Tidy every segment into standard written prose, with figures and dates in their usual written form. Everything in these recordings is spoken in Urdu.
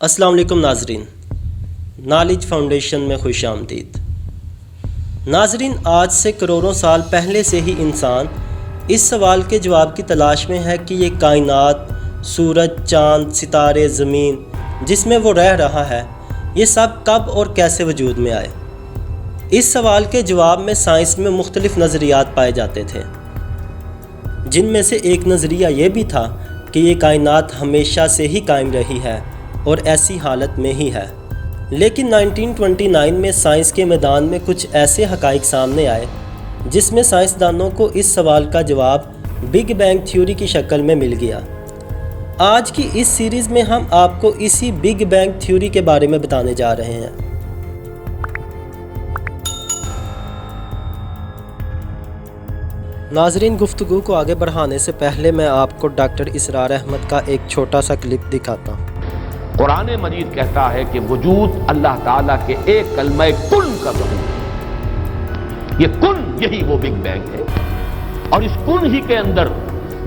السلام علیکم ناظرین، نالج فاؤنڈیشن میں خوش آمدید۔ ناظرین، آج سے کروڑوں سال پہلے سے ہی انسان اس سوال کے جواب کی تلاش میں ہے کہ یہ کائنات، سورج، چاند، ستارے، زمین جس میں وہ رہ رہا ہے، یہ سب کب اور کیسے وجود میں آئے۔ اس سوال کے جواب میں سائنس میں مختلف نظریات پائے جاتے تھے، جن میں سے ایک نظریہ یہ بھی تھا کہ یہ کائنات ہمیشہ سے ہی قائم رہی ہے اور ایسی حالت میں ہی ہے۔ لیکن 1929 میں سائنس کے میدان میں کچھ ایسے حقائق سامنے آئے جس میں سائنسدانوں کو اس سوال کا جواب بگ بینگ تھیوری کی شکل میں مل گیا۔ آج کی اس سیریز میں ہم آپ کو اسی بگ بینگ تھیوری کے بارے میں بتانے جا رہے ہیں۔ ناظرین، گفتگو کو آگے بڑھانے سے پہلے میں آپ کو ڈاکٹر اسرار احمد کا ایک چھوٹا سا کلپ دکھاتا ہوں۔ قرآن مجید کہتا ہے کہ وجود اللہ تعالیٰ کے ایک کلمہ کن کا ظہور ہے۔ یہ کن، یہی وہ بگ بینگ ہے، اور اس کن ہی کے اندر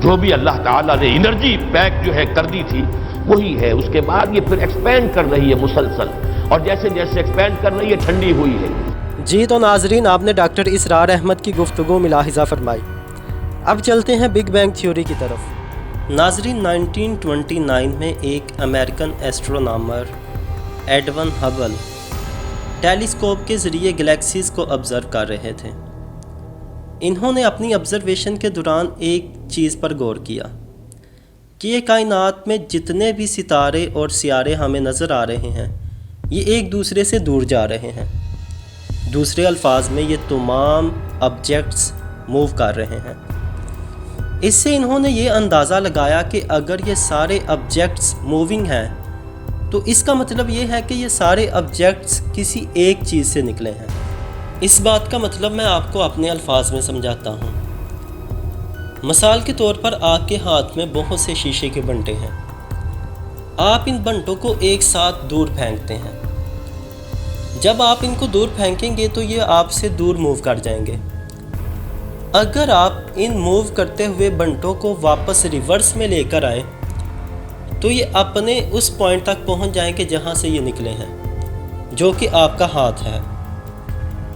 جو بھی اللہ تعالیٰ نے انرجی پیک جو ہے کر دی تھی وہی ہے۔ اس کے بعد یہ پھر ایکسپینڈ کر رہی ہے مسلسل، اور جیسے جیسے ایکسپینڈ کر رہی ہے ٹھنڈی ہوئی ہے۔ جی تو ناظرین، آپ نے ڈاکٹر اسرار احمد کی گفتگو ملاحظہ فرمائی۔ اب چلتے ہیں بگ بینگ تھیوری کی طرف۔ ناظرین، 1929 میں ایک امریکن ایسٹرونامر ایڈون ہبل ٹیلیسکوپ کے ذریعے گلیکسیز کو آبزرو کر رہے تھے۔ انہوں نے اپنی آبزرویشن کے دوران ایک چیز پر غور کیا کہ یہ کائنات میں جتنے بھی ستارے اور سیارے ہمیں نظر آ رہے ہیں، یہ ایک دوسرے سے دور جا رہے ہیں۔ دوسرے الفاظ میں، یہ تمام آبجیکٹس موو کر رہے ہیں۔ اس سے انہوں نے یہ اندازہ لگایا کہ اگر یہ سارے آبجیکٹس موونگ ہیں تو اس کا مطلب یہ ہے کہ یہ سارے آبجیکٹس کسی ایک چیز سے نکلے ہیں۔ اس بات کا مطلب میں آپ کو اپنے الفاظ میں سمجھاتا ہوں۔ مثال کے طور پر آپ کے ہاتھ میں بہت سے شیشے کے بنٹے ہیں۔ آپ ان بنٹوں کو ایک ساتھ دور پھینکتے ہیں۔ جب آپ ان کو دور پھینکیں گے تو یہ آپ سے دور موو کر جائیں گے۔ اگر آپ ان موو کرتے ہوئے بنٹوں کو واپس ریورس میں لے کر آئیں تو یہ اپنے اس پوائنٹ تک پہنچ جائیں کہ جہاں سے یہ نکلے ہیں، جو کہ آپ کا ہاتھ ہے۔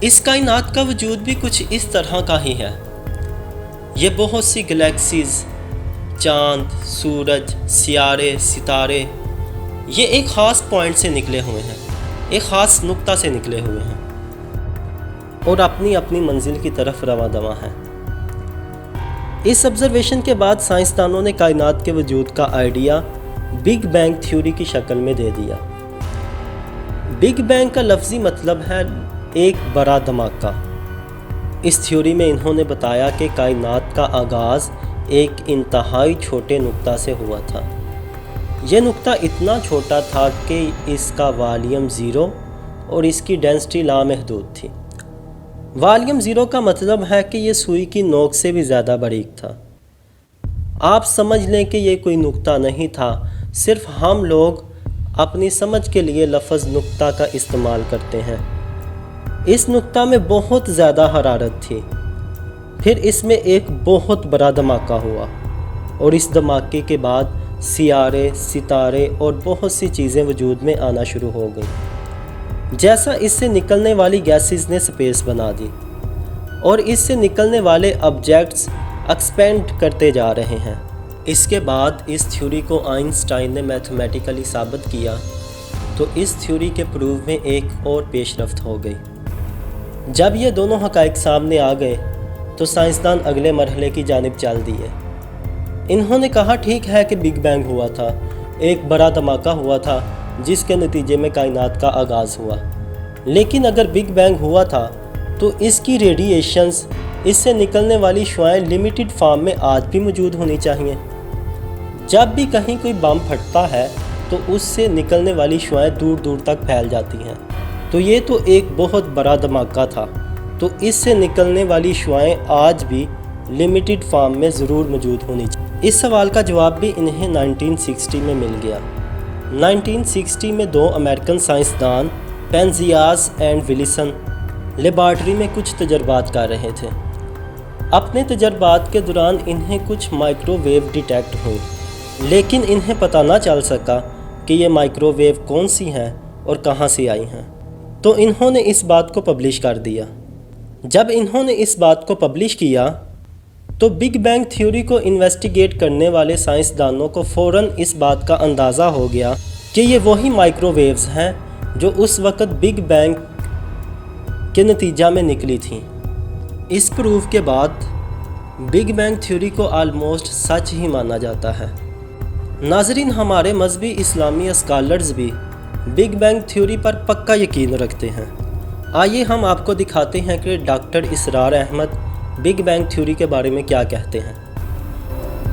اس کائنات کا وجود بھی کچھ اس طرح کا ہی ہے۔ یہ بہت سی گلیکسیز، چاند، سورج، سیارے، ستارے، یہ ایک خاص پوائنٹ سے نکلے ہوئے ہیں، ایک خاص نقطہ سے نکلے ہوئے ہیں، اور اپنی اپنی منزل کی طرف رواں دواں ہیں۔ اس آبزرویشن کے بعد سائنسدانوں نے کائنات کے وجود کا آئیڈیا بگ بینگ تھیوری کی شکل میں دے دیا۔ بگ بینگ کا لفظی مطلب ہے ایک بڑا دھماکہ۔ اس تھیوری میں انہوں نے بتایا کہ کائنات کا آغاز ایک انتہائی چھوٹے نقطہ سے ہوا تھا۔ یہ نقطہ اتنا چھوٹا تھا کہ اس کا والیوم 0 اور اس کی ڈینسٹی لامحدود تھی۔ والیوم 0 کا مطلب ہے کہ یہ سوئی کی نوک سے بھی زیادہ باریک تھا۔ آپ سمجھ لیں کہ یہ کوئی نقطہ نہیں تھا، صرف ہم لوگ اپنی سمجھ کے لیے لفظ نقطہ کا استعمال کرتے ہیں۔ اس نقطہ میں بہت زیادہ حرارت تھی۔ پھر اس میں ایک بہت بڑا دھماکہ ہوا، اور اس دھماکے کے بعد سیارے، ستارے اور بہت سی چیزیں وجود میں آنا شروع ہو گئیں۔ جیسا اس سے نکلنے والی گیسز نے سپیس بنا دی، اور اس سے نکلنے والے آبجیکٹس ایکسپینڈ کرتے جا رہے ہیں۔ اس کے بعد اس تھیوری کو آئنسٹائن نے میتھمیٹیکلی ثابت کیا، تو اس تھیوری کے پروف میں ایک اور پیش رفت ہو گئی۔ جب یہ دونوں حقائق سامنے آ گئے تو سائنسدان اگلے مرحلے کی جانب چل دیے۔ انہوں نے کہا ٹھیک ہے کہ بگ بینگ ہوا تھا، ایک بڑا دھماکہ ہوا تھا جس کے نتیجے میں کائنات کا آغاز ہوا، لیکن اگر بگ بینگ ہوا تھا تو اس کی ریڈیشنز، اس سے نکلنے والی شعاعیں لیمیٹڈ فارم میں آج بھی موجود ہونی چاہیے۔ جب بھی کہیں کوئی بم پھٹتا ہے تو اس سے نکلنے والی شعاعیں دور دور تک پھیل جاتی ہیں، تو یہ تو ایک بہت بڑا دھماکہ تھا، تو اس سے نکلنے والی شعاعیں آج بھی لیمیٹڈ فارم میں ضرور موجود ہونی چاہیے۔ اس سوال کا جواب بھی انہیں 1960 میں مل گیا۔ 1960 میں دو امریکن سائنسدان پینزیاس اینڈ ولیسن لیبارٹری میں کچھ تجربات کر رہے تھے۔ اپنے تجربات کے دوران انہیں کچھ مائکرو ویو ڈیٹیکٹ ہوئی، لیکن انہیں پتہ نہ چل سکا کہ یہ مائکرو ویو کون سی ہیں اور کہاں سے آئی ہیں، تو انہوں نے اس بات کو پبلش کر دیا۔ جب انہوں نے اس بات کو پبلش کیا تو بگ بینگ تھیوری کو انویسٹیگیٹ کرنے والے سائنسدانوں کو فوراً اس بات کا اندازہ ہو گیا کہ یہ وہی مائکرو ویوز ہیں جو اس وقت بگ بینگ کے نتیجہ میں نکلی تھیں۔ اس پروف کے بعد بگ بینگ تھیوری کو آلموسٹ سچ ہی مانا جاتا ہے۔ ناظرین، ہمارے مذہبی اسلامی اسکالرز بھی بگ بینگ تھیوری پر پکا یقین رکھتے ہیں۔ آئیے ہم آپ کو دکھاتے ہیں کہ ڈاکٹر اسرار احمد بگ بینگ تھیوری کے بارے میں کیا کہتے ہیں۔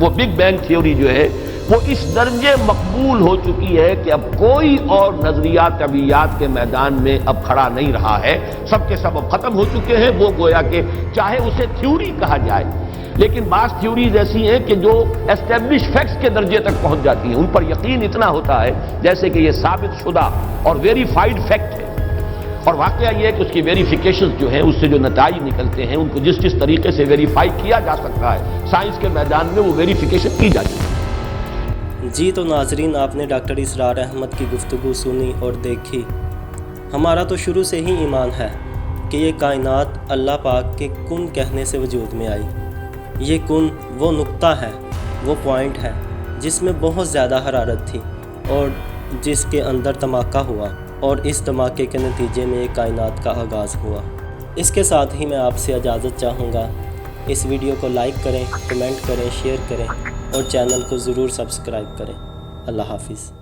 وہ بگ بینگ تھیوری جو ہے وہ اس درجے مقبول ہو چکی ہے کہ اب کوئی اور نظریہ طبیعیات کے میدان میں اب کھڑا نہیں رہا ہے، سب کے سب اب ختم ہو چکے ہیں۔ وہ گویا کہ چاہے اسے تھیوری کہا جائے، لیکن بعض تھیوریز ایسی ہیں کہ جو اسٹیبلش فیکٹس کے درجے تک پہنچ جاتی ہیں، ان پر یقین اتنا ہوتا ہے جیسے کہ یہ ثابت شدہ اور ویریفائڈ فیکٹ ہے۔ اور واقعہ یہ ہے کہ اس کی ویریفیکیشن جو ہیں، اس سے جو نتائج نکلتے ہیں، ان کو جس طریقے سے ویریفائی کیا جا سکتا ہے سائنس کے میدان میں وہ ویریفیکیشن کی جاتی ہے۔ جی تو ناظرین، آپ نے ڈاکٹر اسرار احمد کی گفتگو سنی اور دیکھی۔ ہمارا تو شروع سے ہی ایمان ہے کہ یہ کائنات اللہ پاک کے کن کہنے سے وجود میں آئی۔ یہ کن وہ نقطہ ہے، وہ پوائنٹ ہے جس میں بہت زیادہ حرارت تھی اور جس کے اندر دھماکہ ہوا، اور اس دھماکے کے نتیجے میں ایک کائنات کا آغاز ہوا۔ اس کے ساتھ ہی میں آپ سے اجازت چاہوں گا۔ اس ویڈیو کو لائک کریں، کمنٹ کریں، شیئر کریں اور چینل کو ضرور سبسکرائب کریں۔ اللہ حافظ۔